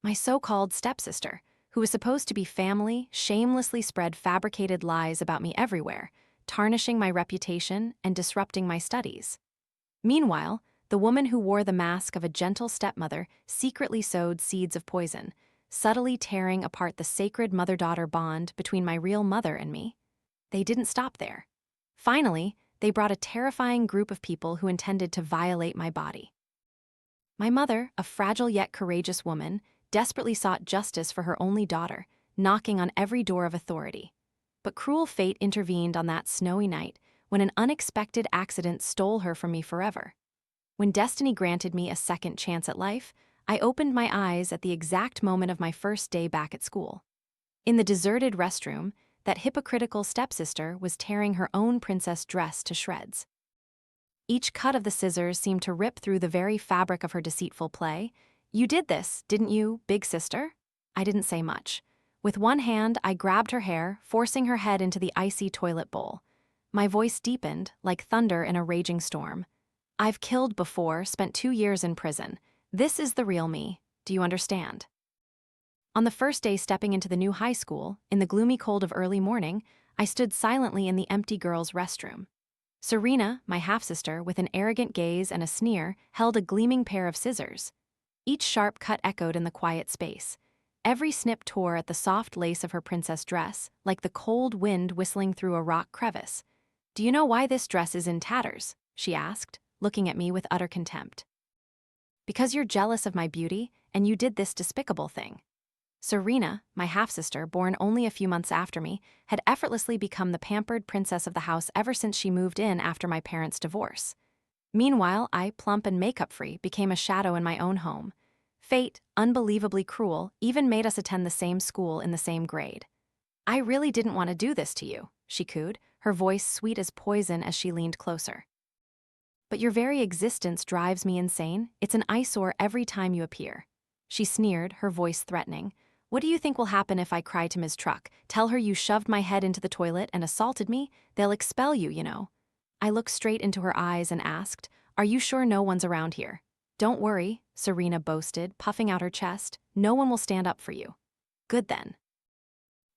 My so-called stepsister, who was supposed to be family, shamelessly spread fabricated lies about me everywhere, tarnishing my reputation and disrupting my studies. Meanwhile, the woman who wore the mask of a gentle stepmother secretly sowed seeds of poison, subtly tearing apart the sacred mother-daughter bond between my real mother and me. They didn't stop there. Finally, they brought a terrifying group of people who intended to violate my body. My mother, a fragile yet courageous woman, desperately sought justice for her only daughter, knocking on every door of authority. But cruel fate intervened on that snowy night when an unexpected accident stole her from me forever. When destiny granted me a second chance at life, I opened my eyes at the exact moment of my first day back at school. In the deserted restroom, that hypocritical stepsister was tearing her own princess dress to shreds. Each cut of the scissors seemed to rip through the very fabric of her deceitful play. "You did this, didn't you, big sister?" I didn't say much. With one hand, I grabbed her hair, forcing her head into the icy toilet bowl. My voice deepened, like thunder in a raging storm. "I've killed before, spent 2 years in prison. This is the real me. Do you understand?" On the first day stepping into the new high school, in the gloomy cold of early morning, I stood silently in the empty girls' restroom. Serena, my half-sister, with an arrogant gaze and a sneer, held a gleaming pair of scissors. Each sharp cut echoed in the quiet space. Every snip tore at the soft lace of her princess dress, like the cold wind whistling through a rock crevice. "Do you know why this dress is in tatters?" she asked, looking at me with utter contempt. "Because you're jealous of my beauty, and you did this despicable thing." Serena, my half-sister, born only a few months after me, had effortlessly become the pampered princess of the house ever since she moved in after my parents' divorce. Meanwhile, I, plump and makeup-free, became a shadow in my own home. Fate, unbelievably cruel, even made us attend the same school in the same grade. "I really didn't want to do this to you," she cooed, her voice sweet as poison as she leaned closer. "But your very existence drives me insane. It's an eyesore every time you appear." She sneered, her voice threatening. "What do you think will happen if I cry to Ms. Truck? Tell her you shoved my head into the toilet and assaulted me? They'll expel you, you know." I looked straight into her eyes and asked, "Are you sure no one's around here?" "Don't worry," Serena boasted, puffing out her chest. "No one will stand up for you." "Good then."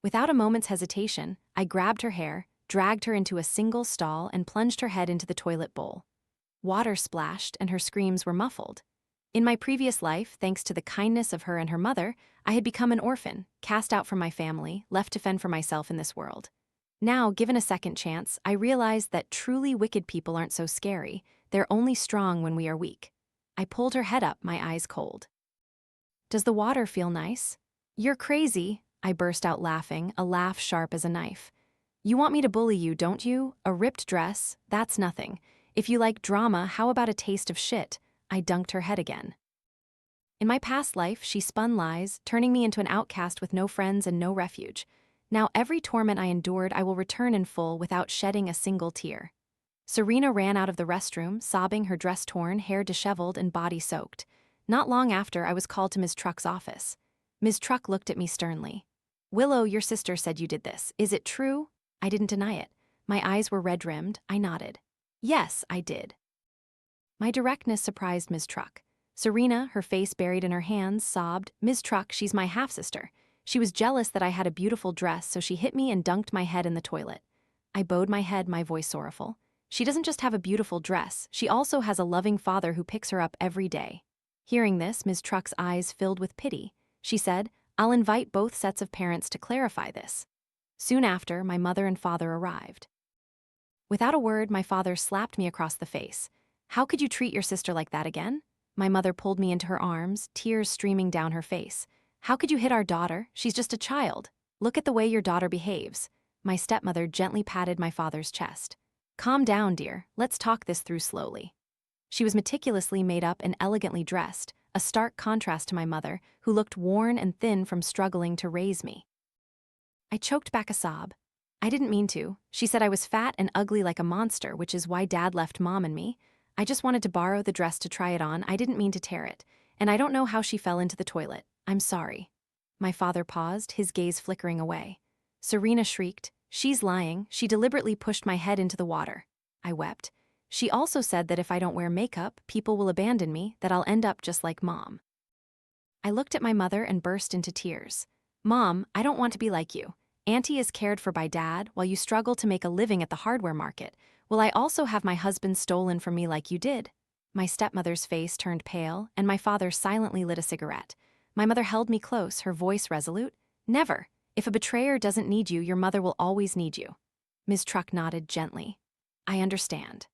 Without a moment's hesitation, I grabbed her hair, dragged her into a single stall, and plunged her head into the toilet bowl. Water splashed, and her screams were muffled. In my previous life, thanks to the kindness of her and her mother, I had become an orphan, cast out from my family, left to fend for myself in this world. Now, given a second chance, I realized that truly wicked people aren't so scary. They're only strong when we are weak. I pulled her head up, my eyes cold. "Does the water feel nice?" "You're crazy," I burst out laughing, a laugh sharp as a knife. "You want me to bully you, don't you? A ripped dress? That's nothing. If you like drama, how about a taste of shit?" I dunked her head again. In my past life, she spun lies, turning me into an outcast with no friends and no refuge. Now every torment I endured I will return in full without shedding a single tear. Serena ran out of the restroom, sobbing, her dress torn, hair disheveled, and body soaked. Not long after, I was called to Ms. Truck's office. Ms. Truck looked at me sternly. "Willow, your sister said you did this. Is it true?" I didn't deny it. My eyes were red-rimmed. I nodded. "Yes, I did." My directness surprised Ms. Truck. Serena, her face buried in her hands, sobbed, "Ms. Truck, she's my half-sister. She was jealous that I had a beautiful dress, so she hit me and dunked my head in the toilet." I bowed my head, my voice sorrowful. "She doesn't just have a beautiful dress, she also has a loving father who picks her up every day." Hearing this, Ms. Truck's eyes filled with pity. She said, "I'll invite both sets of parents to clarify this." Soon after, my mother and father arrived. Without a word, my father slapped me across the face. "How could you treat your sister like that again?" My mother pulled me into her arms, tears streaming down her face. "How could you hit our daughter? She's just a child. Look at the way your daughter behaves." My stepmother gently patted my father's chest. "Calm down, dear. Let's talk this through slowly." She was meticulously made up and elegantly dressed, a stark contrast to my mother, who looked worn and thin from struggling to raise me. I choked back a sob. "I didn't mean to. She said I was fat and ugly like a monster, which is why Dad left Mom and me. I just wanted to borrow the dress to try it on. I didn't mean to tear it. And I don't know how she fell into the toilet. I'm sorry." My father paused, his gaze flickering away. Serena shrieked, "She's lying. She deliberately pushed my head into the water." I wept. "She also said that if I don't wear makeup, people will abandon me, that I'll end up just like Mom." I looked at my mother and burst into tears. Mom, I don't want to be like you. Auntie is cared for by Dad while you struggle to make a living at the hardware market. Will I also have my husband stolen from me like you did? My stepmother's face turned pale, and my father silently lit a cigarette. My mother held me close, her voice resolute. Never. If a betrayer doesn't need you, your mother will always need you. Ms. Truck nodded gently. I understand.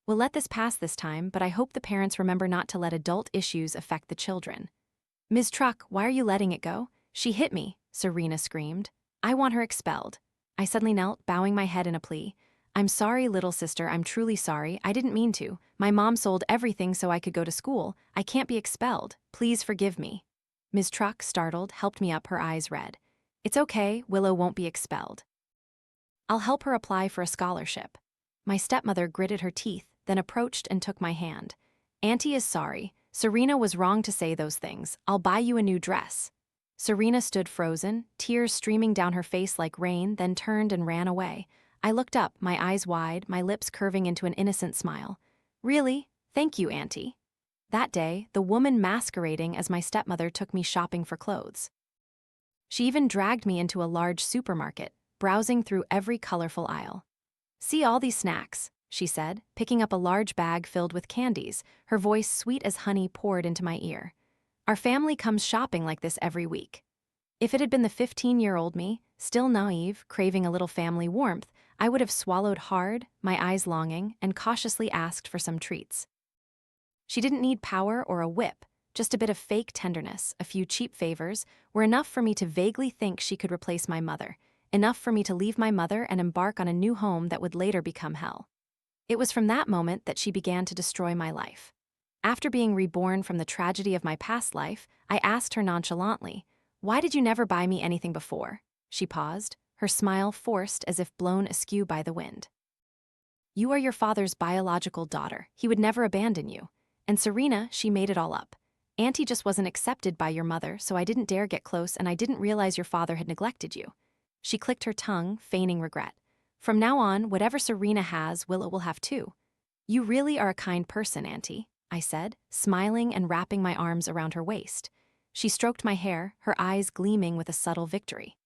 We'll let this pass this time, but I hope the parents remember not to let adult issues affect the children. Ms. Truck, why are you letting it go? She hit me, Serena screamed. I want her expelled. I suddenly knelt, bowing my head in a plea. I'm sorry, little sister, I'm truly sorry, I didn't mean to. My mom sold everything so I could go to school. I can't be expelled. Please forgive me. Ms. Truck, startled, helped me up, her eyes red. It's okay, Willow won't be expelled. I'll help her apply for a scholarship. My stepmother gritted her teeth, then approached and took my hand. Auntie is sorry. Serena was wrong to say those things. I'll buy you a new dress. Serena stood frozen, tears streaming down her face like rain, then turned and ran away. I looked up, my eyes wide, my lips curving into an innocent smile. Really? Thank you, Auntie. That day, the woman masquerading as my stepmother took me shopping for clothes. She even dragged me into a large supermarket, browsing through every colorful aisle. See all these snacks, she said, picking up a large bag filled with candies, her voice sweet as honey poured into my ear. Our family comes shopping like this every week. If it had been the 15-year-old me, still naive, craving a little family warmth, I would have swallowed hard, my eyes longing, and cautiously asked for some treats. She didn't need power or a whip, just a bit of fake tenderness, a few cheap favors, were enough for me to vaguely think she could replace my mother, enough for me to leave my mother and embark on a new home that would later become hell. It was from that moment that she began to destroy my life. After being reborn from the tragedy of my past life, I asked her nonchalantly, "Why did you never buy me anything before?" She paused, her smile forced as if blown askew by the wind. You are your father's biological daughter. He would never abandon you. And Serena, she made it all up. Auntie just wasn't accepted by your mother, so I didn't dare get close and I didn't realize your father had neglected you. She clicked her tongue, feigning regret. From now on, whatever Serena has, Willow will have too. You really are a kind person, Auntie, I said, smiling and wrapping my arms around her waist. She stroked my hair, her eyes gleaming with a subtle victory.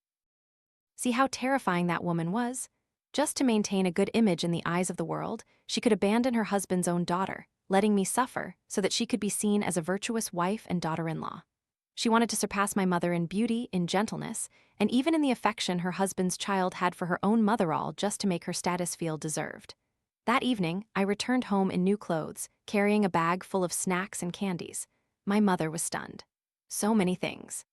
See how terrifying that woman was? Just to maintain a good image in the eyes of the world, she could abandon her husband's own daughter, letting me suffer so that she could be seen as a virtuous wife and daughter-in-law. She wanted to surpass my mother in beauty, in gentleness, and even in the affection her husband's child had for her own mother-all just to make her status feel deserved. That evening, I returned home in new clothes, carrying a bag full of snacks and candies. My mother was stunned. So many things.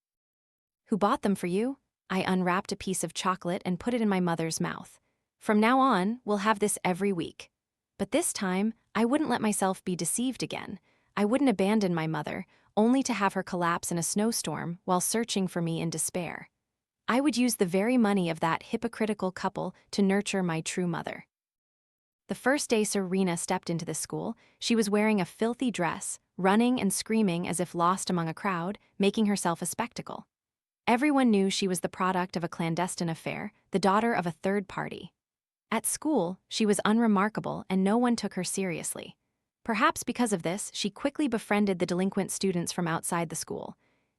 Who bought them for you? I unwrapped a piece of chocolate and put it in my mother's mouth. From now on, we'll have this every week. But this time, I wouldn't let myself be deceived again. I wouldn't abandon my mother, only to have her collapse in a snowstorm while searching for me in despair. I would use the very money of that hypocritical couple to nurture my true mother. The first day Serena stepped into the school, she was wearing a filthy dress, running and screaming as if lost among a crowd, making herself a spectacle. Everyone knew she was the product of a clandestine affair, the daughter of a third party. At school, she was unremarkable and no one took her seriously. Perhaps because of this, she quickly befriended the delinquent students from outside the school.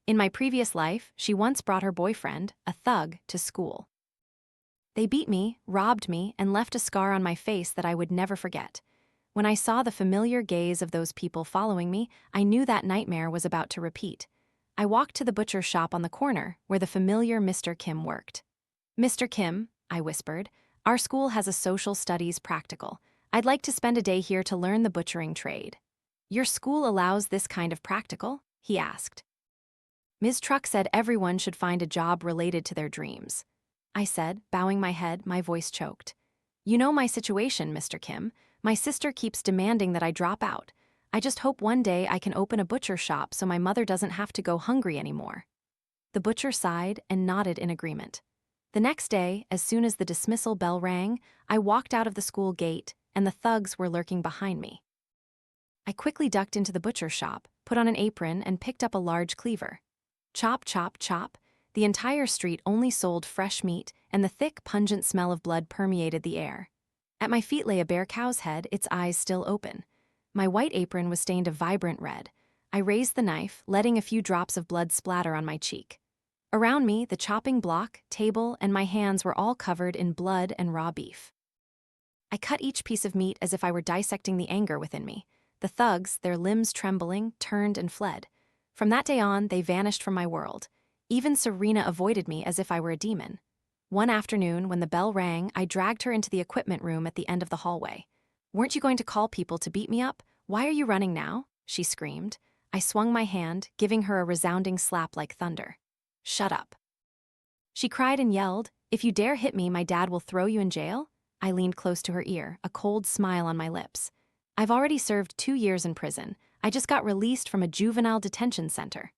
In my previous life, she once brought her boyfriend, a thug, to school. They beat me, robbed me, and left a scar on my face that I would never forget. When I saw the familiar gaze of those people following me, I knew that nightmare was about to repeat. I walked to the butcher's shop on the corner, where the familiar Mr. Kim worked. "Mr. Kim," I whispered, "our school has a social studies practical. I'd like to spend a day here to learn the butchering trade." "Your school allows this kind of practical?" he asked. Ms. Truck said everyone should find a job related to their dreams. I said, bowing my head, my voice choked. "You know my situation, Mr. Kim. My sister keeps demanding that I drop out. I just hope one day I can open a butcher shop so my mother doesn't have to go hungry anymore." The butcher sighed and nodded in agreement. The next day, as soon as the dismissal bell rang, I walked out of the school gate, and the thugs were lurking behind me. I quickly ducked into the butcher shop, put on an apron, and picked up a large cleaver. Chop, chop, chop. The entire street only sold fresh meat, and the thick, pungent smell of blood permeated the air. At my feet lay a bare cow's head, its eyes still open. My white apron was stained a vibrant red. I raised the knife, letting a few drops of blood splatter on my cheek. Around me, the chopping block, table, and my hands were all covered in blood and raw beef. I cut each piece of meat as if I were dissecting the anger within me. The thugs, their limbs trembling, turned and fled. From that day on, they vanished from my world. Even Serena avoided me as if I were a demon. One afternoon, when the bell rang, I dragged her into the equipment room at the end of the hallway. "Weren't you going to call people to beat me up? Why are you running now?" she screamed. I swung my hand, giving her a resounding slap like thunder. "Shut up." She cried and yelled, "If you dare hit me, my dad will throw you in jail?" I leaned close to her ear, a cold smile on my lips. "I've already served 2 years in prison. I just got released from a juvenile detention center."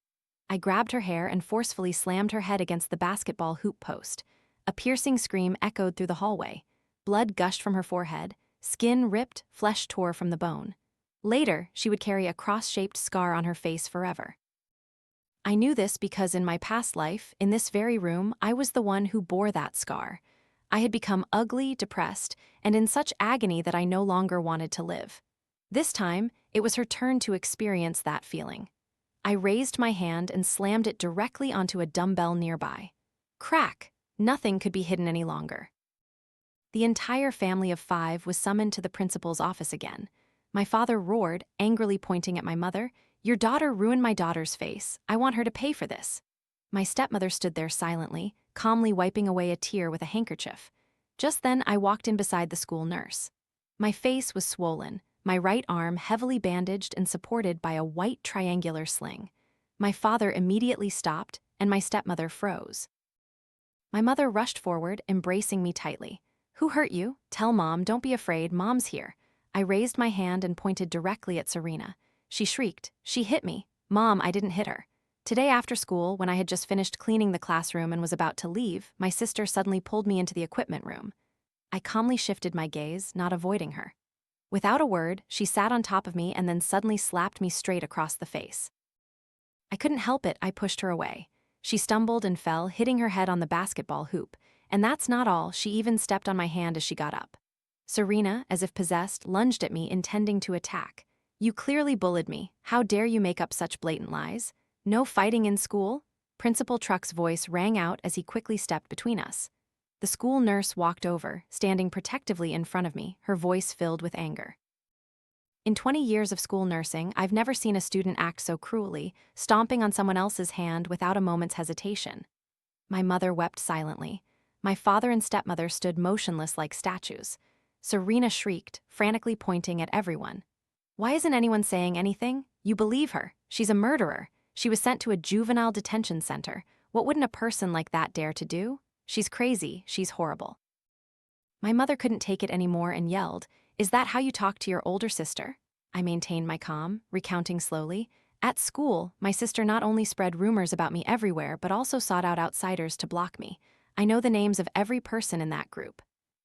I grabbed her hair and forcefully slammed her head against the basketball hoop post. A piercing scream echoed through the hallway. Blood gushed from her forehead, skin ripped, flesh tore from the bone. Later, she would carry a cross-shaped scar on her face forever. I knew this because in my past life, in this very room, I was the one who bore that scar. I had become ugly, depressed, and in such agony that I no longer wanted to live. This time, it was her turn to experience that feeling. I raised my hand and slammed it directly onto a dumbbell nearby. Crack! Nothing could be hidden any longer. The entire family of 5 was summoned to the principal's office again. My father roared, angrily pointing at my mother, "Your daughter ruined my daughter's face. I want her to pay for this." My stepmother stood there silently, calmly wiping away a tear with a handkerchief. Just then, I walked in beside the school nurse. My face was swollen, my right arm heavily bandaged and supported by a white triangular sling. My father immediately stopped, and my stepmother froze. My mother rushed forward, embracing me tightly. "Who hurt you? Tell Mom, don't be afraid, Mom's here." I raised my hand and pointed directly at Serena. She shrieked, "She hit me." "Mom, I didn't hit her." Today after school, when I had just finished cleaning the classroom and was about to leave, my sister suddenly pulled me into the equipment room. I calmly shifted my gaze, not avoiding her. Without a word, she sat on top of me and then suddenly slapped me straight across the face. I couldn't help it, I pushed her away. She stumbled and fell, hitting her head on the basketball hoop. And that's not all, she even stepped on my hand as she got up. Serena, as if possessed, lunged at me, intending to attack. "You clearly bullied me. How dare you make up such blatant lies? No fighting in school?" Principal Truck's voice rang out as he quickly stepped between us. The school nurse walked over, standing protectively in front of me, her voice filled with anger. In 20 years of school nursing, I've never seen a student act so cruelly, stomping on someone else's hand without a moment's hesitation. My mother wept silently. My father and stepmother stood motionless like statues. Serena shrieked, frantically pointing at everyone. "Why isn't anyone saying anything? You believe her. She's a murderer. She was sent to a juvenile detention center. What wouldn't a person like that dare to do? She's crazy. She's horrible." My mother couldn't take it anymore and yelled, "Is that how you talk to your older sister?" I maintained my calm, recounting slowly. "At school, my sister not only spread rumors about me everywhere but also sought out outsiders to block me. I know the names of every person in that group."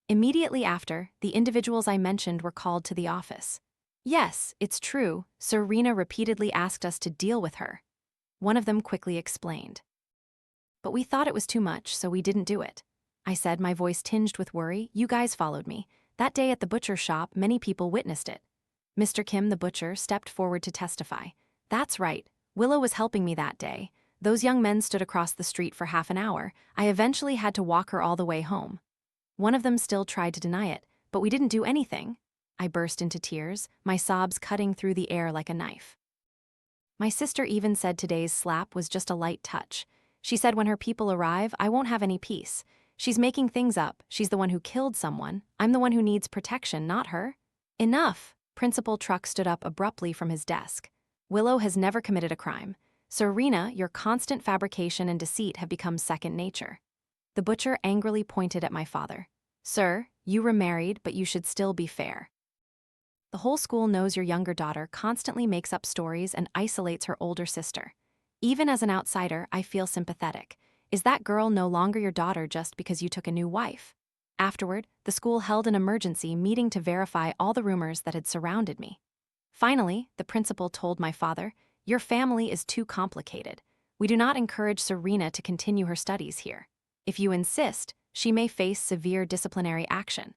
Immediately after, the individuals I mentioned were called to the office. "Yes, it's true. Serena repeatedly asked us to deal with her." One of them quickly explained. "But we thought it was too much, so we didn't do it." I said, my voice tinged with worry. "You guys followed me. That day at the butcher shop, many people witnessed it." Mr. Kim, the butcher, stepped forward to testify. "That's right. Willow was helping me that day. Those young men stood across the street for half an hour. I eventually had to walk her all the way home." One of them still tried to deny it. "But we didn't do anything." I burst into tears, my sobs cutting through the air like a knife. My sister even said today's slap was just a light touch. She said when her people arrive, I won't have any peace. She's making things up. She's the one who killed someone. I'm the one who needs protection, not her. Enough! Principal Truck stood up abruptly from his desk. "Willow has never committed a crime. Serena, your constant fabrication and deceit have become second nature." The butcher angrily pointed at my father. "Sir, you remarried, but you should still be fair. The whole school knows your younger daughter constantly makes up stories and isolates her older sister. Even as an outsider, I feel sympathetic. Is that girl no longer your daughter just because you took a new wife?" Afterward, the school held an emergency meeting to verify all the rumors that had surrounded me. Finally, the principal told my father, "Your family is too complicated. We do not encourage Serena to continue her studies here. If you insist, she may face severe disciplinary action."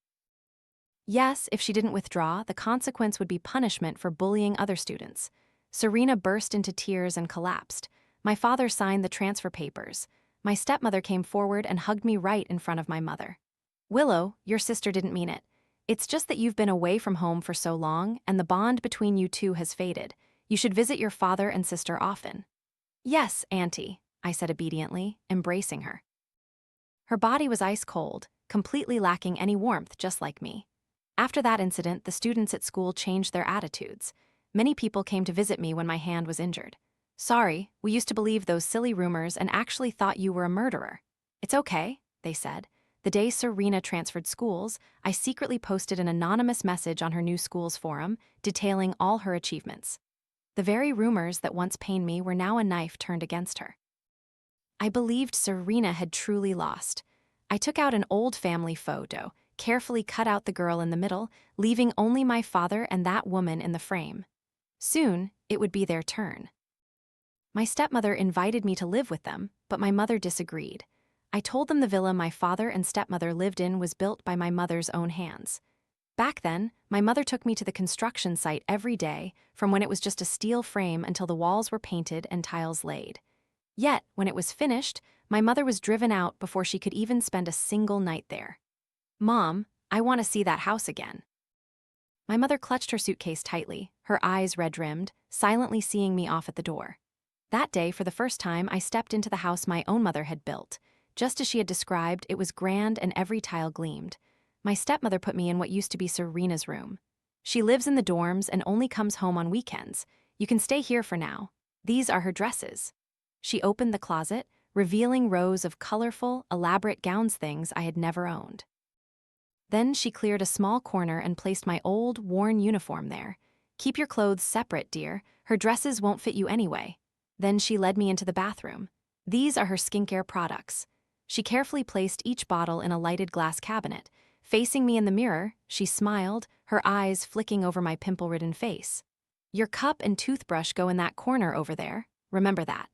Yes, if she didn't withdraw, the consequence would be punishment for bullying other students. Serena burst into tears and collapsed. My father signed the transfer papers. My stepmother came forward and hugged me right in front of my mother. Willow, your sister didn't mean it. It's just that you've been away from home for so long, and the bond between you two has faded. You should visit your father and sister often. Yes, Auntie, I said obediently, embracing her. Her body was ice cold, completely lacking any warmth, just like me. After that incident, the students at school changed their attitudes. Many people came to visit me when my hand was injured. Sorry, we used to believe those silly rumors and actually thought you were a murderer. It's okay, they said. The day Serena transferred schools, I secretly posted an anonymous message on her new school's forum, detailing all her achievements. The very rumors that once pained me were now a knife turned against her. I believed Serena had truly lost. I took out an old family photo, carefully cut out the girl in the middle, leaving only my father and that woman in the frame. Soon, it would be their turn. My stepmother invited me to live with them, but my mother disagreed. I told them the villa my father and stepmother lived in was built by my mother's own hands. Back then, my mother took me to the construction site every day, from when it was just a steel frame until the walls were painted and tiles laid. Yet, when it was finished, my mother was driven out before she could even spend a single night there. Mom, I want to see that house again. My mother clutched her suitcase tightly, her eyes red-rimmed, silently seeing me off at the door. That day, for the first time, I stepped into the house my own mother had built. Just as she had described, it was grand and every tile gleamed. My stepmother put me in what used to be Serena's room. She lives in the dorms and only comes home on weekends. You can stay here for now. These are her dresses. She opened the closet, revealing rows of colorful, elaborate gowns, things I had never owned. Then she cleared a small corner and placed my old, worn uniform there. Keep your clothes separate, dear. Her dresses won't fit you anyway. Then she led me into the bathroom. These are her skincare products. She carefully placed each bottle in a lighted glass cabinet. Facing me in the mirror, she smiled, her eyes flicking over my pimple-ridden face. Your cup and toothbrush go in that corner over there. Remember that.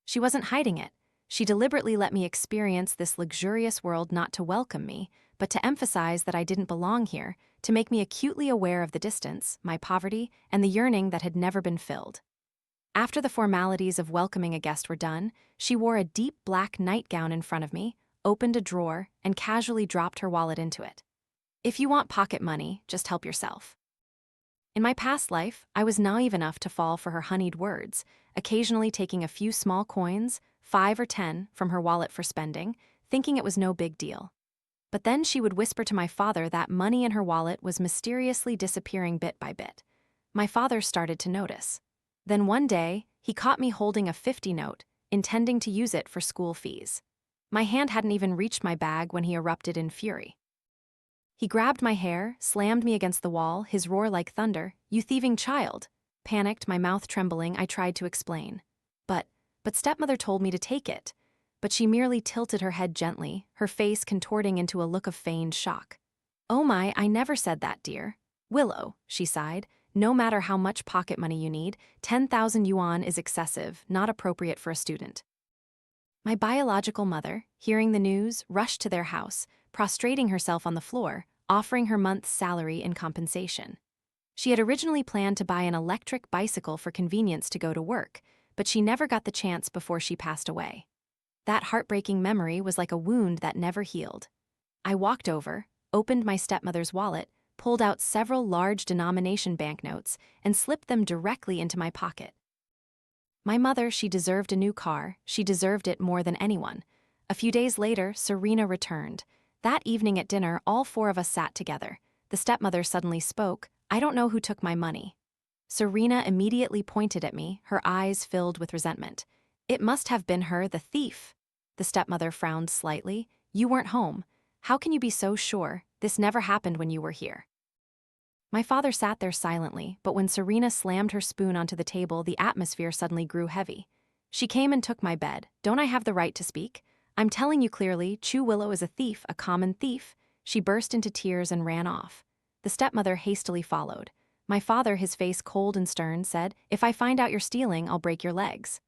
She wasn't hiding it. She deliberately let me experience this luxurious world, not to welcome me, but to emphasize that I didn't belong here, to make me acutely aware of the distance, my poverty, and the yearning that had never been filled. After the formalities of welcoming a guest were done, she wore a deep black nightgown in front of me, opened a drawer, and casually dropped her wallet into it. If you want pocket money, just help yourself. In my past life, I was naive enough to fall for her honeyed words, occasionally taking a few small coins, 5 or 10, from her wallet for spending, thinking it was no big deal. But then she would whisper to my father that money in her wallet was mysteriously disappearing bit by bit. My father started to notice. Then one day, he caught me holding a 50 note, intending to use it for school fees. My hand hadn't even reached my bag when he erupted in fury. He grabbed my hair, slammed me against the wall, his roar like thunder. You thieving child! Panicked, my mouth trembling, I tried to explain. But stepmother told me to take it. But she merely tilted her head gently, her face contorting into a look of feigned shock. Oh my, I never said that, dear. Willow, she sighed. No matter how much pocket money you need, 10,000 yuan is excessive, not appropriate for a student. My biological mother, hearing the news, rushed to their house, prostrating herself on the floor, offering her month's salary in compensation. She had originally planned to buy an electric bicycle for convenience to go to work, but she never got the chance before she passed away. That heartbreaking memory was like a wound that never healed. I walked over, opened my stepmother's wallet, pulled out several large denomination banknotes, and slipped them directly into my pocket. My mother, she deserved a new car. She deserved it more than anyone. A few days later, Serena returned. That evening at dinner, all 4 of us sat together. The stepmother suddenly spoke. I don't know who took my money. Serena immediately pointed at me, her eyes filled with resentment. It must have been her, the thief. The stepmother frowned slightly. You weren't home. How can you be so sure? This never happened when you were here. My father sat there silently, but when Serena slammed her spoon onto the table, the atmosphere suddenly grew heavy. She came and took my bed. Don't I have the right to speak? I'm telling you clearly, Chu Willow is a thief, a common thief. She burst into tears and ran off. The stepmother hastily followed. My father, his face cold and stern, said, If I find out you're stealing, I'll break your legs.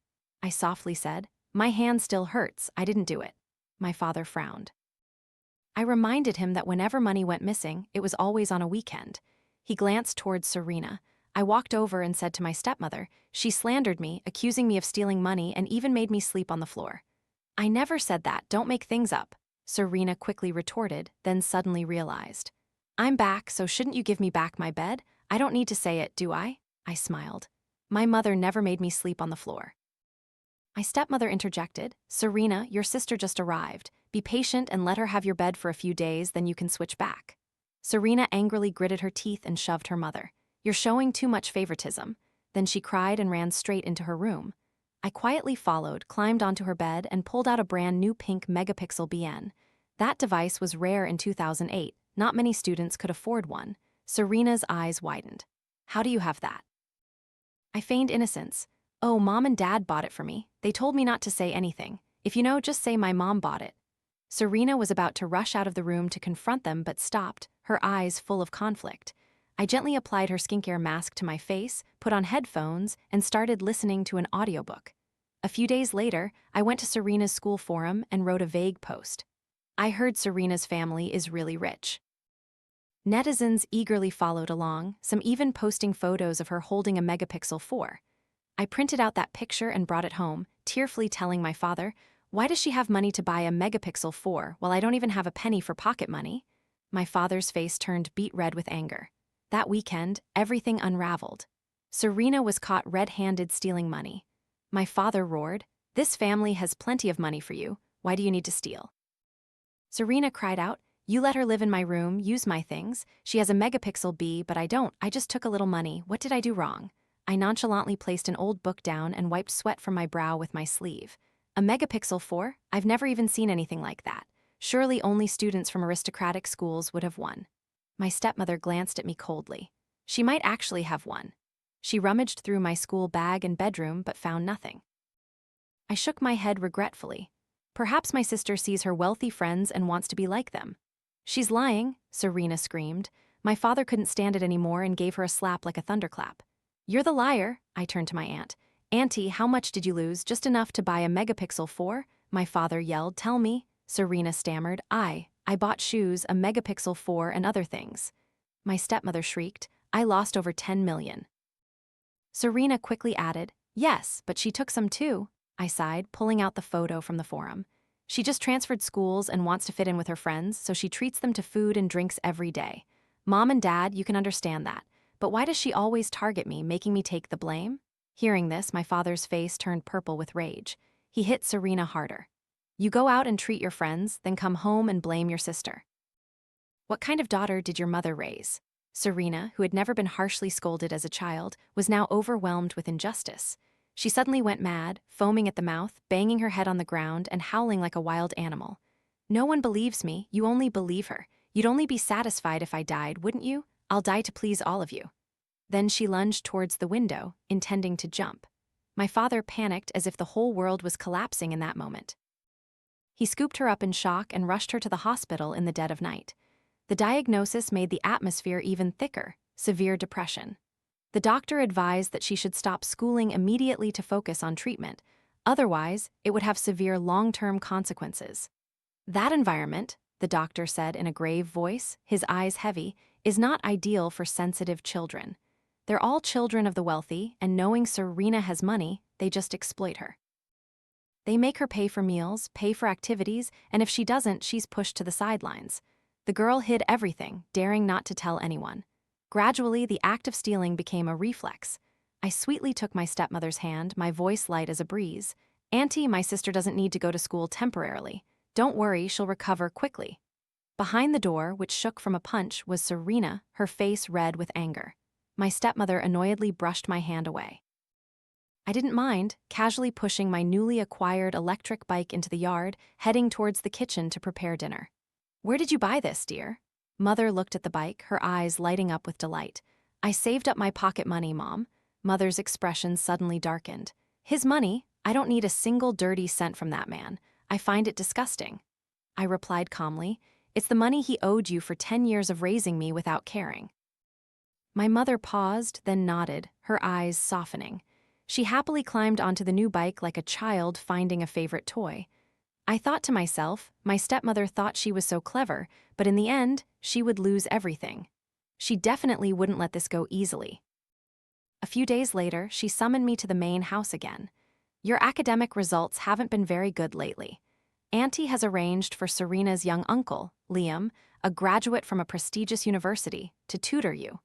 I softly said, My hand still hurts, I didn't do it. My father frowned. I reminded him that whenever money went missing, it was always on a weekend. He glanced towards Serena. I walked over and said to my stepmother, she slandered me, accusing me of stealing money and even made me sleep on the floor. I never said that, don't make things up, Serena quickly retorted, then suddenly realized. I'm back, so shouldn't you give me back my bed? I don't need to say it, do I? I smiled. My mother never made me sleep on the floor. My stepmother interjected, Serena, your sister just arrived. Be patient and let her have your bed for a few days, then you can switch back. Serena angrily gritted her teeth and shoved her mother. You're showing too much favoritism. Then she cried and ran straight into her room. I quietly followed, climbed onto her bed, and pulled out a brand new pink megapixel BN. That device was rare in 2008. Not many students could afford one. Serena's eyes widened. How do you have that? I feigned innocence. Oh, Mom and Dad bought it for me. They told me not to say anything. If you know, just say my mom bought it. Serena was about to rush out of the room to confront them but stopped, her eyes full of conflict. I gently applied her skincare mask to my face, put on headphones, and started listening to an audiobook. A few days later, I went to Serena's school forum and wrote a vague post. I heard Serena's family is really rich. Netizens eagerly followed along, some even posting photos of her holding a megapixel 4. I printed out that picture and brought it home, tearfully telling my father, why does she have money to buy a megapixel 4 while I don't even have a penny for pocket money? My father's face turned beet red with anger. That weekend, everything unraveled. Serena was caught red-handed stealing money. My father roared, this family has plenty of money for you, why do you need to steal? Serena cried out, you let her live in my room, use my things. She has a megapixel B, but I don't. I just took a little money. What did I do wrong? I nonchalantly placed an old book down and wiped sweat from my brow with my sleeve. A megapixel 4? I've never even seen anything like that. Surely only students from aristocratic schools would have one. My stepmother glanced at me coldly. She might actually have one. She rummaged through my school bag and bedroom but found nothing. I shook my head regretfully. Perhaps my sister sees her wealthy friends and wants to be like them. She's lying, Serena screamed. My father couldn't stand it anymore and gave her a slap like a thunderclap. You're the liar, I turned to my aunt. Auntie, how much did you lose? Just enough to buy a megapixel 4? My father yelled, tell me. Serena stammered, I bought shoes, a megapixel 4 and other things. My stepmother shrieked, I lost over 10 million. Serena quickly added, yes, but she took some too. I sighed, pulling out the photo from the forum. She just transferred schools and wants to fit in with her friends, so she treats them to food and drinks every day. Mom and Dad, you can understand that. But why does she always target me, making me take the blame? Hearing this, my father's face turned purple with rage. He hit Serena harder. You go out and treat your friends, then come home and blame your sister. What kind of daughter did your mother raise? Serena, who had never been harshly scolded as a child, was now overwhelmed with injustice. She suddenly went mad, foaming at the mouth, banging her head on the ground, and howling like a wild animal. No one believes me, you only believe her. You'd only be satisfied if I died, wouldn't you? I'll die to please all of you. Then she lunged towards the window, intending to jump. My father panicked as if the whole world was collapsing in that moment. He scooped her up in shock and rushed her to the hospital in the dead of night. The diagnosis made the atmosphere even thicker, severe depression. The doctor advised that she should stop schooling immediately to focus on treatment. Otherwise, it would have severe long-term consequences. That environment, the doctor said in a grave voice, his eyes heavy, is not ideal for sensitive children. They're all children of the wealthy, and knowing Serena has money, they just exploit her. They make her pay for meals, pay for activities, and if she doesn't, she's pushed to the sidelines. The girl hid everything, daring not to tell anyone. Gradually, the act of stealing became a reflex. I sweetly took my stepmother's hand, my voice light as a breeze. Auntie, my sister doesn't need to go to school temporarily. Don't worry, she'll recover quickly. Behind the door, which shook from a punch, was Serena, her face red with anger. My stepmother annoyedly brushed my hand away. I didn't mind, casually pushing my newly acquired electric bike into the yard, heading towards the kitchen to prepare dinner. Where did you buy this, dear? Mother looked at the bike, her eyes lighting up with delight. I saved up my pocket money, Mom. Mother's expression suddenly darkened. His money? I don't need a single dirty cent from that man. I find it disgusting. I replied calmly. It's the money he owed you for 10 years of raising me without caring. My mother paused, then nodded, her eyes softening. She happily climbed onto the new bike like a child finding a favorite toy. I thought to myself, my stepmother thought she was so clever, but in the end, she would lose everything. She definitely wouldn't let this go easily. A few days later, she summoned me to the main house again. Your academic results haven't been very good lately. Auntie has arranged for Serena's young uncle, Liam, a graduate from a prestigious university, to tutor you.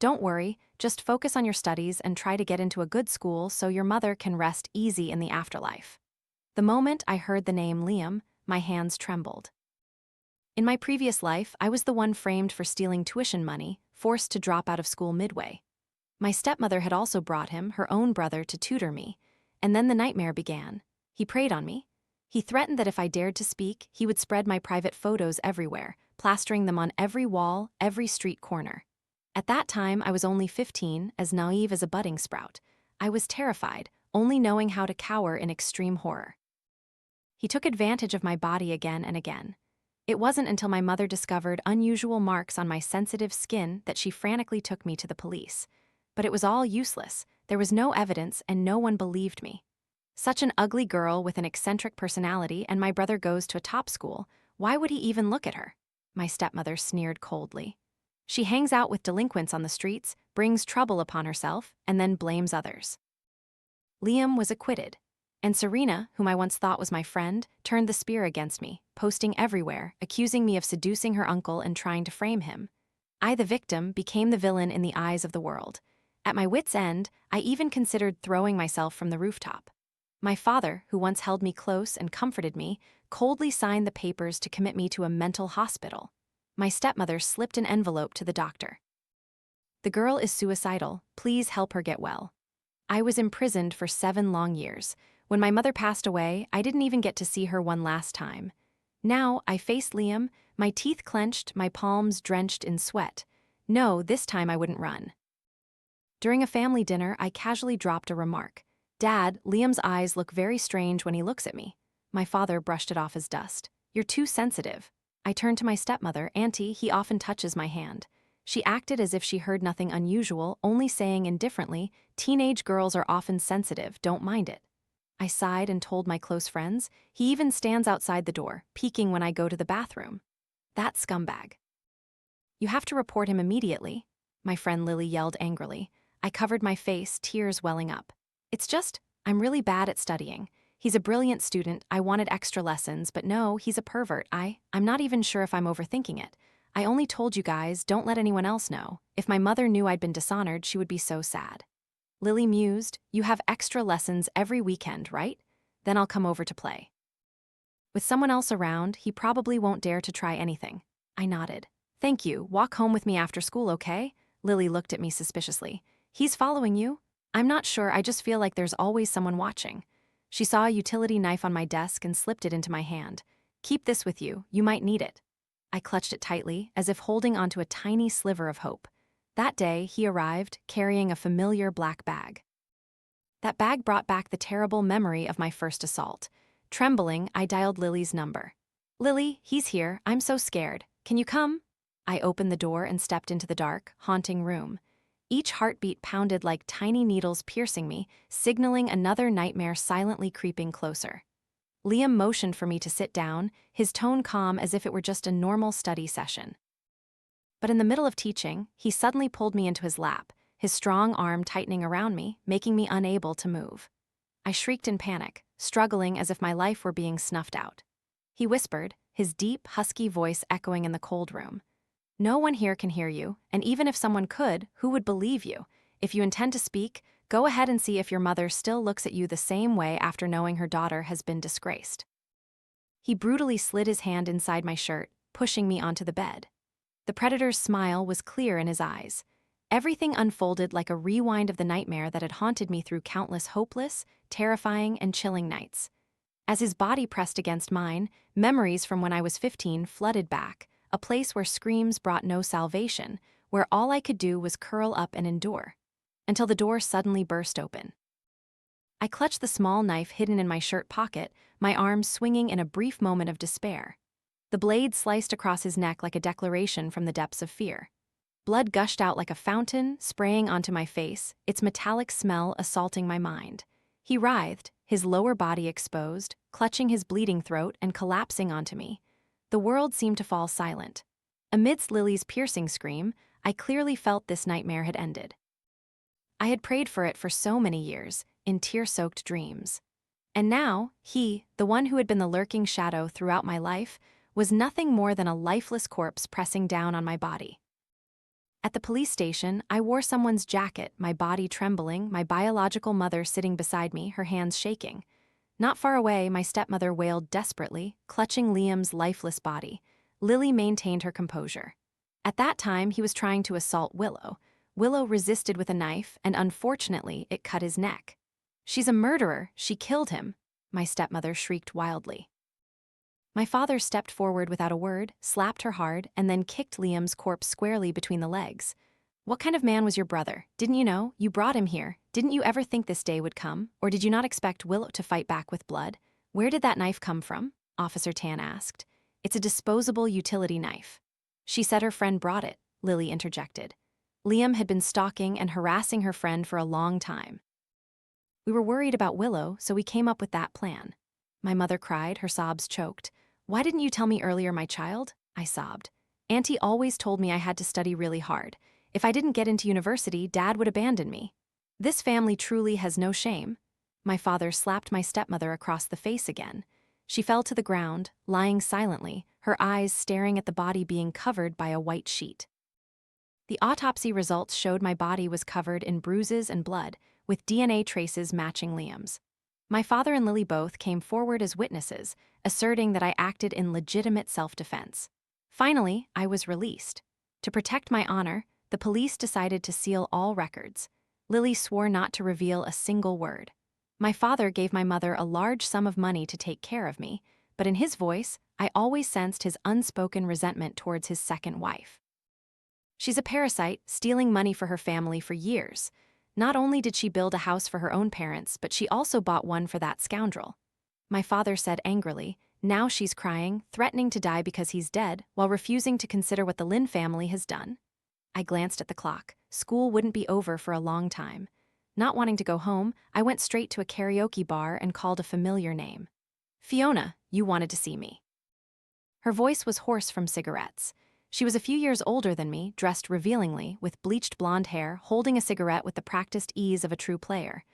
Don't worry, just focus on your studies and try to get into a good school so your mother can rest easy in the afterlife. The moment I heard the name Liam, my hands trembled. In my previous life, I was the one framed for stealing tuition money, forced to drop out of school midway. My stepmother had also brought him, her own brother, to tutor me, and then the nightmare began. He preyed on me. He threatened that if I dared to speak, he would spread my private photos everywhere, plastering them on every wall, every street corner. At that time, I was only 15, as naive as a budding sprout. I was terrified, only knowing how to cower in extreme horror. He took advantage of my body again and again. It wasn't until my mother discovered unusual marks on my sensitive skin that she frantically took me to the police. But it was all useless. There was no evidence and no one believed me. Such an ugly girl with an eccentric personality, and my brother goes to a top school. Why would he even look at her? My stepmother sneered coldly. She hangs out with delinquents on the streets, brings trouble upon herself, and then blames others. Liam was acquitted, and Serena, whom I once thought was my friend, turned the spear against me, posting everywhere, accusing me of seducing her uncle and trying to frame him. I, the victim, became the villain in the eyes of the world. At my wit's end, I even considered throwing myself from the rooftop. My father, who once held me close and comforted me, coldly signed the papers to commit me to a mental hospital. My stepmother slipped an envelope to the doctor. The girl is suicidal. Please help her get well. I was imprisoned for 7 long years. When my mother passed away, I didn't even get to see her one last time. Now, I faced Liam, my teeth clenched, my palms drenched in sweat. No, this time I wouldn't run. During a family dinner, I casually dropped a remark. Dad, Liam's eyes look very strange when he looks at me. My father brushed it off as dust. You're too sensitive. I turned to my stepmother. Auntie, he often touches my hand. She acted as if she heard nothing unusual, only saying indifferently, teenage girls are often sensitive, don't mind it. I sighed and told my close friends. He even stands outside the door, peeking when I go to the bathroom. That scumbag. You have to report him immediately, my friend Lily yelled angrily. I covered my face, tears welling up. It's just, I'm really bad at studying. He's a brilliant student, I wanted extra lessons, but no, he's a pervert. I'm not even sure if I'm overthinking it. I only told you guys, don't let anyone else know. If my mother knew I'd been dishonored, she would be so sad. Lily mused, you have extra lessons every weekend, right? Then I'll come over to play. With someone else around, he probably won't dare to try anything. I nodded. Thank you, walk home with me after school, okay? Lily looked at me suspiciously. He's following you? I'm not sure, I just feel like there's always someone watching. She saw a utility knife on my desk and slipped it into my hand. Keep this with you, you might need it. I clutched it tightly, as if holding onto a tiny sliver of hope. That day, he arrived, carrying a familiar black bag. That bag brought back the terrible memory of my first assault. Trembling, I dialed Lily's number. Lily, he's here, I'm so scared. Can you come? I opened the door and stepped into the dark, haunting room. Each heartbeat pounded like tiny needles piercing me, signaling another nightmare silently creeping closer. Liam motioned for me to sit down, his tone calm as if it were just a normal study session. But in the middle of teaching, he suddenly pulled me into his lap, his strong arm tightening around me, making me unable to move. I shrieked in panic, struggling as if my life were being snuffed out. He whispered, his deep, husky voice echoing in the cold room. No one here can hear you, and even if someone could, who would believe you? If you intend to speak, go ahead and see if your mother still looks at you the same way after knowing her daughter has been disgraced. He brutally slid his hand inside my shirt, pushing me onto the bed. The predator's smile was clear in his eyes. Everything unfolded like a rewind of the nightmare that had haunted me through countless hopeless, terrifying, and chilling nights. As his body pressed against mine, memories from when I was 15 flooded back, a place where screams brought no salvation, where all I could do was curl up and endure. Until the door suddenly burst open. I clutched the small knife hidden in my shirt pocket, my arm swinging in a brief moment of despair. The blade sliced across his neck like a declaration from the depths of fear. Blood gushed out like a fountain, spraying onto my face, its metallic smell assaulting my mind. He writhed, his lower body exposed, clutching his bleeding throat and collapsing onto me. The world seemed to fall silent. Amidst Lily's piercing scream, I clearly felt this nightmare had ended. I had prayed for it for so many years, in tear-soaked dreams. And now, he, the one who had been the lurking shadow throughout my life, was nothing more than a lifeless corpse pressing down on my body. At the police station, I wore someone's jacket, my body trembling, my biological mother sitting beside me, her hands shaking. Not far away, my stepmother wailed desperately, clutching Liam's lifeless body. Lily maintained her composure. At that time, he was trying to assault Willow. Willow resisted with a knife, and unfortunately, it cut his neck. "She's a murderer, she killed him," my stepmother shrieked wildly. My father stepped forward without a word, slapped her hard, and then kicked Liam's corpse squarely between the legs. "What kind of man was your brother? Didn't you know? You brought him here. Didn't you ever think this day would come? Or did you not expect Willow to fight back with blood? Where did that knife come from?" Officer Tan asked. "It's a disposable utility knife." "She said her friend brought it," Lily interjected. Liam had been stalking and harassing her friend for a long time. "We were worried about Willow, so we came up with that plan." My mother cried, her sobs choked. "Why didn't you tell me earlier, my child?" I sobbed. "Auntie always told me I had to study really hard. If I didn't get into university, Dad would abandon me. This family truly has no shame." My father slapped my stepmother across the face again. She fell to the ground, lying silently, her eyes staring at the body being covered by a white sheet. The autopsy results showed my body was covered in bruises and blood, with DNA traces matching Liam's. My father and Lily both came forward as witnesses, asserting that I acted in legitimate self-defense. Finally, I was released. To protect my honor, the police decided to seal all records. Lily swore not to reveal a single word. My father gave my mother a large sum of money to take care of me, but in his voice, I always sensed his unspoken resentment towards his second wife. "She's a parasite, stealing money for her family for years. Not only did she build a house for her own parents, but she also bought one for that scoundrel," my father said angrily. "Now she's crying, threatening to die because he's dead, while refusing to consider what the Lin family has done." I glanced at the clock. School wouldn't be over for a long time. Not wanting to go home, I went straight to a karaoke bar and called a familiar name. "Fiona, you wanted to see me." Her voice was hoarse from cigarettes. She was a few years older than me, dressed revealingly, with bleached blonde hair, holding a cigarette with the practiced ease of a true player.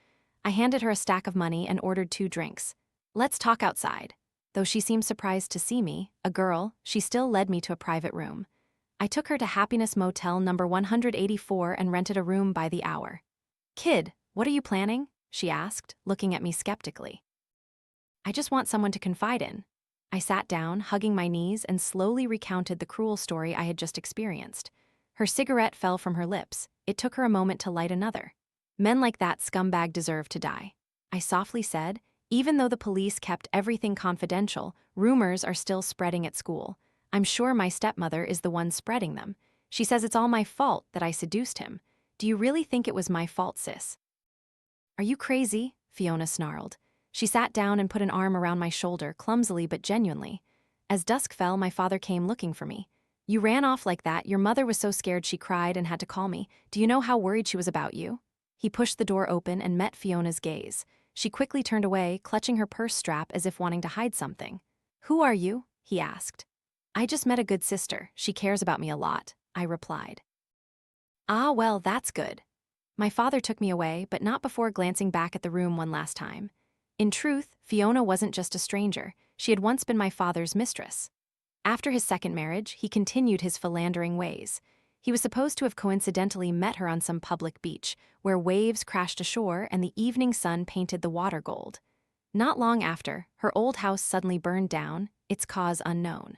I handed her a stack of money and ordered 2 drinks. "Let's talk outside." Though she seemed surprised to see me, a girl, she still led me to a private room. I took her to Happiness Motel number 184 and rented a room by the hour. "Kid, what are you planning?" she asked, looking at me skeptically. "I just want someone to confide in." I sat down, hugging my knees, and slowly recounted the cruel story I had just experienced. Her cigarette fell from her lips. It took her a moment to light another. "Men like that scumbag deserve to die," I softly said. "Even though the police kept everything confidential, rumors are still spreading at school. I'm sure my stepmother is the one spreading them. She says it's all my fault that I seduced him. Do you really think it was my fault, sis?" "Are you crazy?" Fiona snarled. She sat down and put an arm around my shoulder, clumsily but genuinely. As dusk fell, my father came looking for me. "You ran off like that. Your mother was so scared she cried and had to call me. Do you know how worried she was about you?" He pushed the door open and met Fiona's gaze. She quickly turned away, clutching her purse strap as if wanting to hide something. "Who are you?" he asked. "I just met a good sister. She cares about me a lot," I replied. "Ah, well, that's good." My father took me away, but not before glancing back at the room one last time. In truth, Fiona wasn't just a stranger. She had once been my father's mistress. After his second marriage, he continued his philandering ways. He was supposed to have coincidentally met her on some public beach, where waves crashed ashore and the evening sun painted the water gold. Not long after, her old house suddenly burned down, its cause unknown.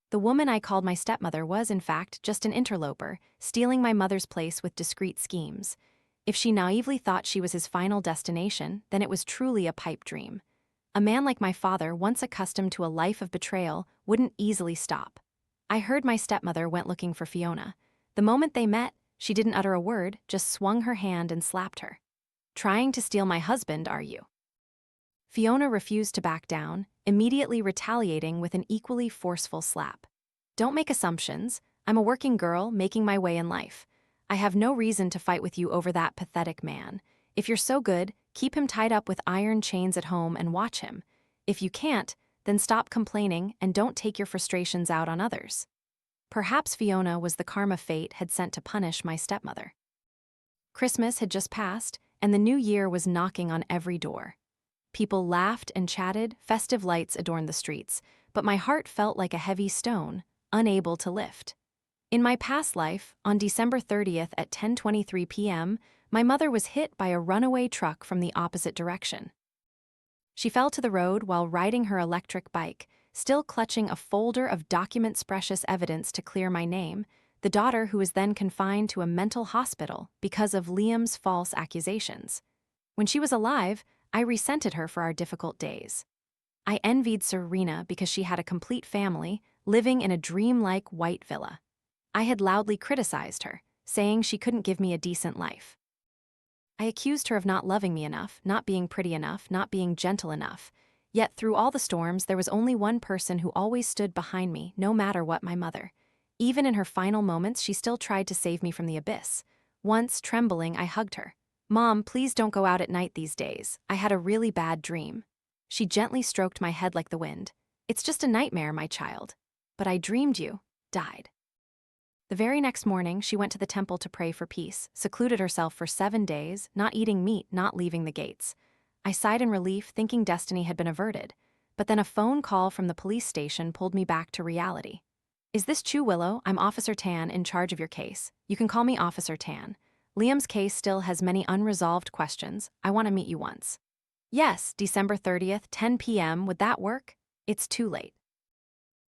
The woman I called my stepmother was, in fact, just an interloper, stealing my mother's place with discreet schemes. If she naively thought she was his final destination, then it was truly a pipe dream. A man like my father, once accustomed to a life of betrayal, wouldn't easily stop. I heard my stepmother went looking for Fiona. The moment they met, she didn't utter a word, just swung her hand and slapped her. "Trying to steal my husband, are you?" Fiona refused to back down, immediately retaliating with an equally forceful slap. "Don't make assumptions. I'm a working girl, making my way in life. I have no reason to fight with you over that pathetic man. If you're so good, keep him tied up with iron chains at home and watch him. If you can't, then stop complaining and don't take your frustrations out on others." Perhaps Fiona was the karma fate had sent to punish my stepmother. Christmas had just passed, and the new year was knocking on every door. People laughed and chatted, festive lights adorned the streets, but my heart felt like a heavy stone, unable to lift. In my past life, on December 30th at 10:23 p.m., my mother was hit by a runaway truck from the opposite direction. She fell to the road while riding her electric bike, still clutching a folder of documents precious evidence to clear my name, the daughter who was then confined to a mental hospital because of Liam's false accusations. When she was alive, I resented her for our difficult days. I envied Serena because she had a complete family, living in a dreamlike white villa. I had loudly criticized her, saying she couldn't give me a decent life. I accused her of not loving me enough, not being pretty enough, not being gentle enough. Yet through all the storms, there was only one person who always stood behind me, no matter what: my mother. Even in her final moments, she still tried to save me from the abyss. Once, trembling, I hugged her. "Mom, please don't go out at night these days. I had a really bad dream." She gently stroked my head like the wind. "It's just a nightmare, my child. But I dreamed you died." The very next morning, she went to the temple to pray for peace, secluded herself for 7 days, not eating meat, not leaving the gates. I sighed in relief, thinking destiny had been averted. But then a phone call from the police station pulled me back to reality. "Is this Chu Willow? I'm Officer Tan, in charge of your case. You can call me Officer Tan. Liam's case still has many unresolved questions. I want to meet you once." "Yes, December 30th, 10 p.m. Would that work?" "It's too late.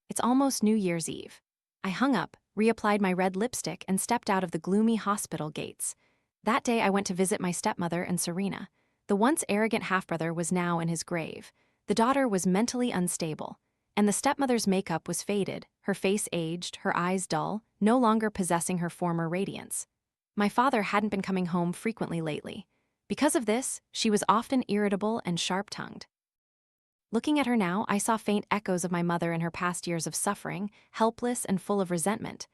It's almost New Year's Eve." I hung up, reapplied my red lipstick, and stepped out of the gloomy hospital gates. That day I went to visit my stepmother and Serena. The once arrogant half-brother was now in his grave. The daughter was mentally unstable, and the stepmother's makeup was faded, her face aged, her eyes dull, no longer possessing her former radiance. My father hadn't been coming home frequently lately. Because of this, she was often irritable and sharp-tongued. Looking at her now, I saw faint echoes of my mother in her past years of suffering, helpless and full of resentment.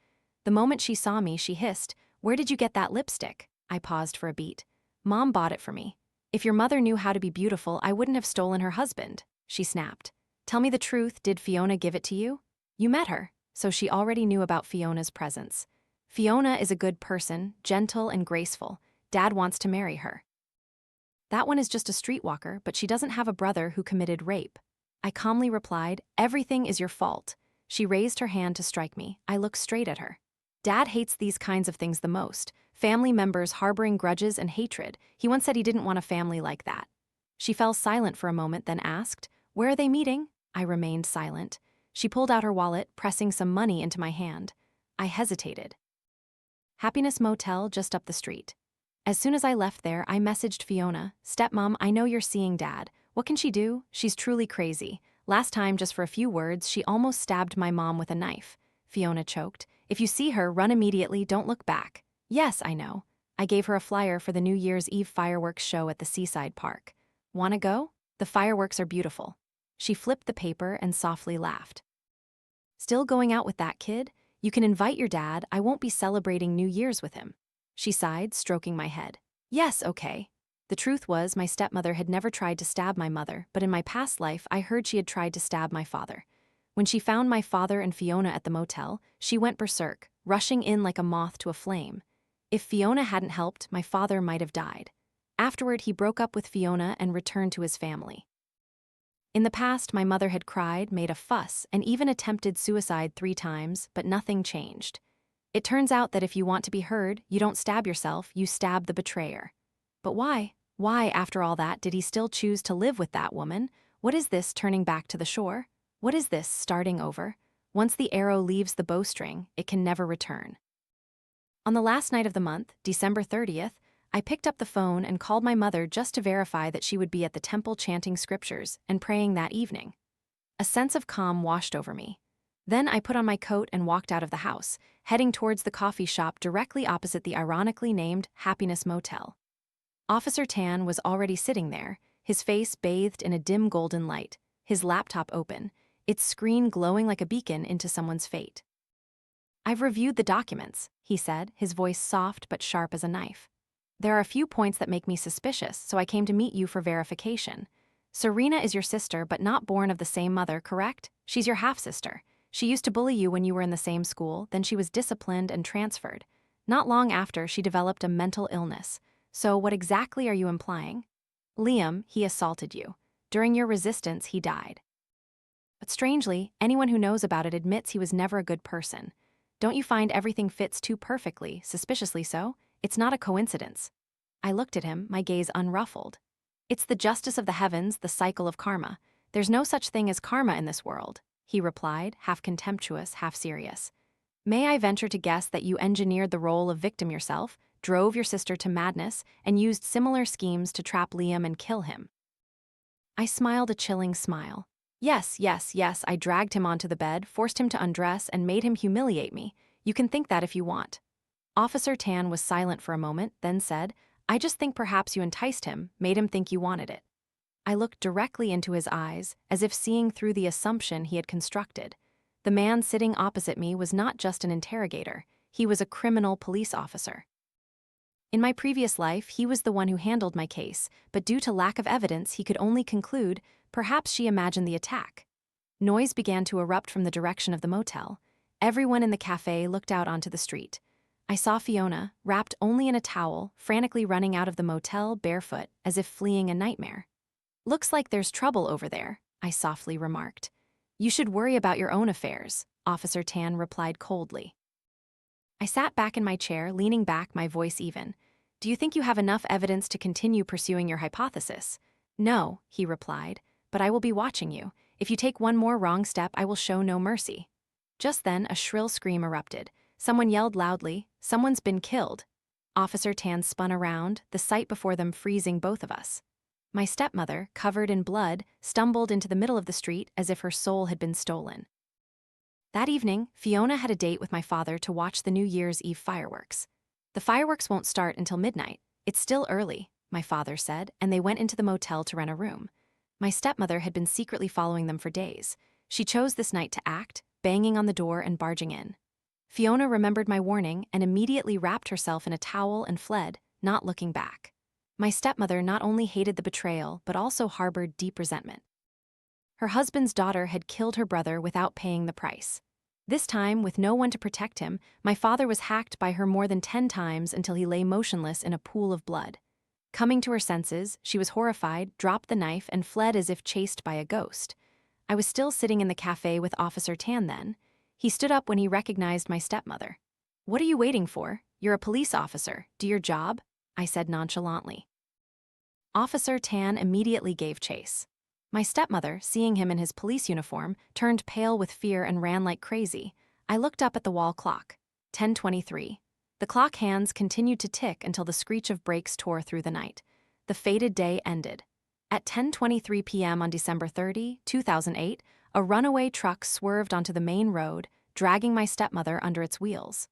The moment she saw me, she hissed, "Where did you get that lipstick?" I paused for a beat. "Mom bought it for me. If your mother knew how to be beautiful, I wouldn't have stolen her husband," she snapped. "Tell me the truth, did Fiona give it to you?" "You met her, so she already knew about Fiona's presence. Fiona is a good person, gentle and graceful. Dad wants to marry her." "That one is just a streetwalker, but she doesn't have a brother who committed rape." I calmly replied, "Everything is your fault." She raised her hand to strike me. I looked straight at her. "Dad hates these kinds of things the most. Family members harboring grudges and hatred. He once said he didn't want a family like that." She fell silent for a moment, then asked, "Where are they meeting?" I remained silent. She pulled out her wallet, pressing some money into my hand. I hesitated. "Happiness Motel just up the street." As soon as I left there, I messaged Fiona, "Stepmom, I know you're seeing Dad. What can she do? She's truly crazy. Last time, just for a few words, she almost stabbed my mom with a knife." Fiona choked. "If you see her, run immediately, don't look back." "Yes, I know." I gave her a flyer for the New Year's Eve fireworks show at the seaside park. "Wanna go? The fireworks are beautiful." She flipped the paper and softly laughed. "Still going out with that kid? You can invite your dad. I won't be celebrating New Year's with him." She sighed, stroking my head. "Yes, okay." The truth was, my stepmother had never tried to stab my mother, but in my past life, I heard she had tried to stab my father. When she found my father and Fiona at the motel, she went berserk, rushing in like a moth to a flame. If Fiona hadn't helped, my father might have died. Afterward, he broke up with Fiona and returned to his family. In the past, my mother had cried, made a fuss, and even attempted suicide 3 times, but nothing changed. It turns out that if you want to be heard, you don't stab yourself, you stab the betrayer. But why? Why, after all that, did he still choose to live with that woman? What is this turning back to the shore? What is this starting over? Once the arrow leaves the bowstring, it can never return. On the last night of the month, December 30th, I picked up the phone and called my mother just to verify that she would be at the temple chanting scriptures and praying that evening. A sense of calm washed over me. Then I put on my coat and walked out of the house, heading towards the coffee shop directly opposite the ironically named Happiness Motel. Officer Tan was already sitting there, his face bathed in a dim golden light, his laptop open, its screen glowing like a beacon into someone's fate. "I've reviewed the documents," he said, his voice soft but sharp as a knife. "There are a few points that make me suspicious, so I came to meet you for verification. Serena is your sister, but not born of the same mother, correct? She's your half-sister. She used to bully you when you were in the same school, then she was disciplined and transferred. Not long after, she developed a mental illness. So what exactly are you implying? Liam, he assaulted you. During your resistance, he died. But strangely, anyone who knows about it admits he was never a good person. Don't you find everything fits too perfectly, suspiciously so? It's not a coincidence. I looked at him, my gaze unruffled. It's the justice of the heavens, the cycle of karma. There's no such thing as karma in this world, he replied, half contemptuous, half serious. May I venture to guess that you engineered the role of victim yourself, drove your sister to madness, and used similar schemes to trap Liam and kill him? I smiled a chilling smile. Yes, yes, yes, I dragged him onto the bed, forced him to undress, and made him humiliate me. You can think that if you want. Officer Tan was silent for a moment, then said, I just think perhaps you enticed him, made him think you wanted it. I looked directly into his eyes, as if seeing through the assumption he had constructed. The man sitting opposite me was not just an interrogator, he was a criminal police officer. In my previous life, he was the one who handled my case, but due to lack of evidence, he could only conclude, perhaps she imagined the attack. Noise began to erupt from the direction of the motel. Everyone in the cafe looked out onto the street. I saw Fiona, wrapped only in a towel, frantically running out of the motel barefoot, as if fleeing a nightmare. Looks like there's trouble over there, I softly remarked. You should worry about your own affairs, Officer Tan replied coldly. I sat back in my chair, leaning back, my voice even. Do you think you have enough evidence to continue pursuing your hypothesis? No, he replied, but I will be watching you. If you take one more wrong step, I will show no mercy. Just then, a shrill scream erupted. Someone yelled loudly, someone's been killed. Officer Tan spun around, the sight before them freezing both of us. My stepmother, covered in blood, stumbled into the middle of the street as if her soul had been stolen. That evening, Fiona had a date with my father to watch the New Year's Eve fireworks. The fireworks won't start until midnight. It's still early, my father said, and they went into the motel to rent a room. My stepmother had been secretly following them for days. She chose this night to act, banging on the door and barging in. Fiona remembered my warning and immediately wrapped herself in a towel and fled, not looking back. My stepmother not only hated the betrayal, but also harbored deep resentment. Her husband's daughter had killed her brother without paying the price. This time, with no one to protect him, my father was hacked by her more than 10 times until he lay motionless in a pool of blood. Coming to her senses, she was horrified, dropped the knife, and fled as if chased by a ghost. I was still sitting in the cafe with Officer Tan then. He stood up when he recognized my stepmother. What are you waiting for? You're a police officer. Do your job, I said nonchalantly. Officer Tan immediately gave chase. My stepmother, seeing him in his police uniform, turned pale with fear and ran like crazy. I looked up at the wall clock. 10:23. The clock hands continued to tick until the screech of brakes tore through the night. The fated day ended. At 10:23 p.m. on December 30, 2008, a runaway truck swerved onto the main road, dragging my stepmother under its wheels.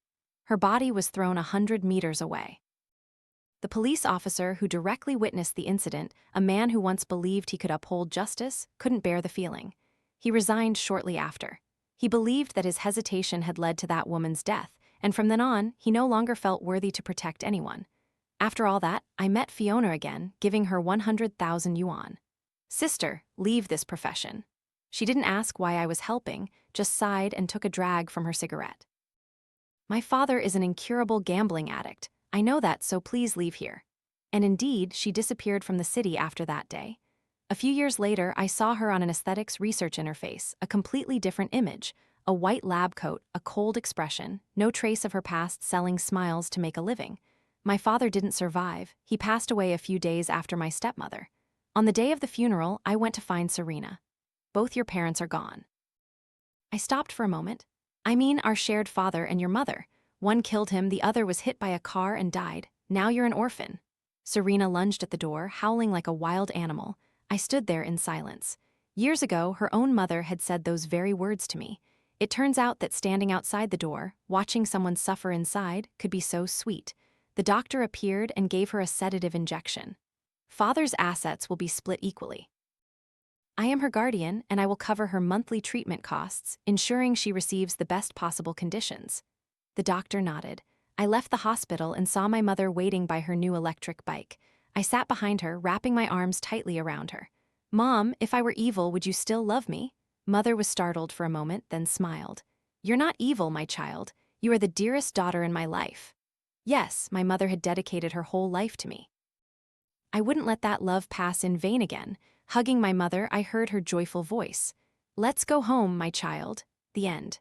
Her body was thrown 100 meters away. The police officer who directly witnessed the incident, a man who once believed he could uphold justice, couldn't bear the feeling. He resigned shortly after. He believed that his hesitation had led to that woman's death, and from then on, he no longer felt worthy to protect anyone. After all that, I met Fiona again, giving her 100,000 yuan. Sister, leave this profession. She didn't ask why I was helping, just sighed and took a drag from her cigarette. My father is an incurable gambling addict. I know that, so please leave here. And indeed, she disappeared from the city after that day. A few years later, I saw her on an aesthetics research interface, a completely different image, a white lab coat, a cold expression, no trace of her past selling smiles to make a living. My father didn't survive. He passed away a few days after my stepmother. On the day of the funeral, I went to find Serena. Both your parents are gone. I stopped for a moment. I mean, our shared father and your mother. One killed him, the other was hit by a car and died. Now you're an orphan. Serena lunged at the door, howling like a wild animal. I stood there in silence. Years ago, her own mother had said those very words to me. It turns out that standing outside the door, watching someone suffer inside, could be so sweet. The doctor appeared and gave her a sedative injection. Father's assets will be split equally. I am her guardian, and I will cover her monthly treatment costs, ensuring she receives the best possible conditions. The doctor nodded. I left the hospital and saw my mother waiting by her new electric bike. I sat behind her, wrapping my arms tightly around her. Mom, if I were evil, would you still love me? Mother was startled for a moment, then smiled. You're not evil, my child. You are the dearest daughter in my life. Yes, my mother had dedicated her whole life to me. I wouldn't let that love pass in vain again. Hugging my mother, I heard her joyful voice. Let's go home, my child. The end.